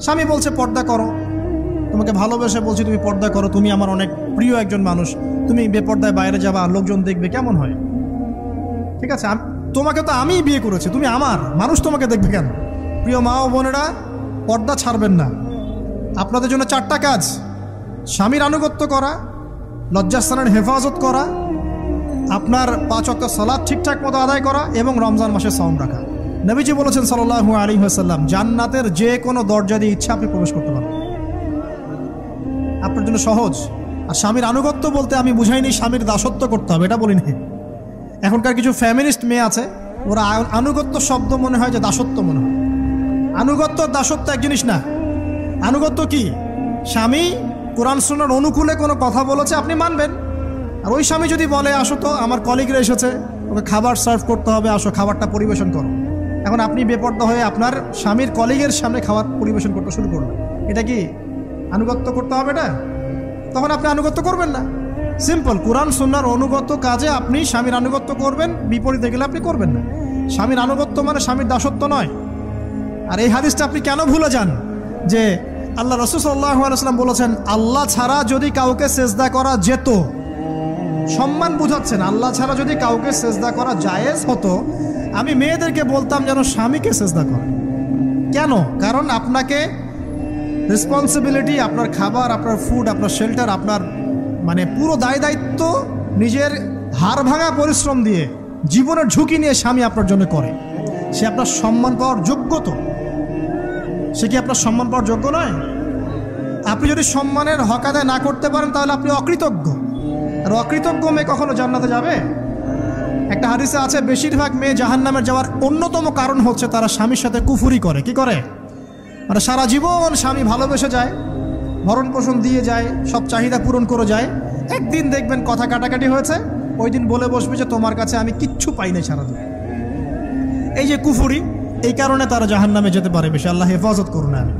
স্বামী বলছে পর্দা করো, তোমাকে ভালোবেসে বলছি তুমি পর্দা করো, তুমি আমার অনেক প্রিয় একজন মানুষ, তুমি বেপর্দায় বাইরে যাবা, লোকজন দেখবে, কেমন হয়? ঠিক আছে, তোমাকে তো আমিই বিয়ে করেছি, তুমি আমার, মানুষ তোমাকে দেখবে কেন? প্রিয় মা ও বোনেরা, পর্দা ছাড়বেন না। আপনাদের জন্য 4টা কাজ: স্বামীর আনুগত্য করা, লজ্জাস্থানের হেফাজত করা, আপনার 5 ওয়াক্ত সালাত ঠিকঠাক মতো আদায় করা এবং রমজান মাসে সাওম রাখা। নবীজি বলেছেন সাল্লাল্লাহু আলাইহি ওয়াসাল্লাম, জান্নাতের যে কোনো দরজা দিয়ে ইচ্ছা আপনি প্রবেশ করতে পারবেন। আপনার জন্য সহজ। আর স্বামীর আনুগত্য বলতে আমি বুঝাইনি স্বামীর দাসত্ব করতে হবে, এটা বলিনি। এখনকার কিছু ফ্যামিলিস্ট মেয়ে আছে, ওরা আনুগত্য শব্দ মনে হয় যে দাসত্ব মনে হয়। আনুগত্য দাসত্ব এক জিনিস না। আনুগত্য কি? স্বামী কোরআন সুন্নাহর অনুকূলে কোনো কথা বলেছে, আপনি মানবেন। আর ওই স্বামী যদি বলে আসো তো আমার কলিগরা এসেছে, ওকে খাবার সার্ভ করতে হবে, আসো খাবারটা পরিবেশন করো, এখন আপনি বেপর্দা হয়ে আপনার স্বামীর কলিগের সামনে খাবার পরিবেশন করতে শুরু করবেন, এটা কি আনুগত্য করতে হবে? এটা তখন আপনি আনুগত্য করবেন না। সিম্পল, কোরআন সুন্নাহর অনুগত কাজে আপনি স্বামীর আনুগত্য করবেন, বিপরীতে গেলে আপনি করবেন না। স্বামীর আনুগত্য মানে স্বামীর দাসত্ব নয়। আর এই হাদিসটা আপনি কেন ভুলে যান যে আল্লাহ রাসূল সাল্লাল্লাহু আলাইহি ওয়াসাল্লাম বলেছেন, আল্লাহ ছাড়া যদি কাউকে সেজদা করা যেত, সম্মান বুঝাচ্ছেন, আল্লাহ ছাড়া যদি কাউকে সেজদা করা জায়েজ হতো, আমি মেয়েদেরকে বলতাম যেন স্বামীকে সেজদা করে। কেন? কারণ আপনাকে রেসপন্সিবিলিটি, আপনার খাবার, আপনার ফুড, আপনার শেল্টার, আপনার মানে পুরো দায় দায়িত্ব নিজের হাড় ভাঙা পরিশ্রম দিয়ে, জীবনের ঝুঁকি নিয়ে স্বামী আপনার জন্য করে। সে আপনার সম্মান পাওয়ার যোগ্য তো? সে কি আপনার সম্মান পাওয়ার যোগ্য নয়? আপনি যদি সম্মানের হক আদায় না করতে পারেন তাহলে আপনি অকৃতজ্ঞ। আর অকৃতজ্ঞ মেয়ে কখনো জান্নাতে যাবে? একটা হাদিসে আছে, বেশিরভাগ মেয়ে জাহান্নামে যাওয়ার অন্যতম কারণ হচ্ছে তারা স্বামীর সাথে কুফরি করে। কি করে? মানে সারা জীবন স্বামী ভালোবেসে যায়, ভরণ পোষণ দিয়ে যায়, সব চাহিদা পূরণ করে যায়, একদিন দেখবেন কথা কাটাকাটি হয়েছে, ওই দিন বলে বসবে যে তোমার কাছে আমি কিচ্ছু পাই নাই সারাদিন। এই যে কুফরি, এই কারণে তারা জাহান্নামে যেতে পারে বেশি। আল্লাহ হেফাজত করুন। আমি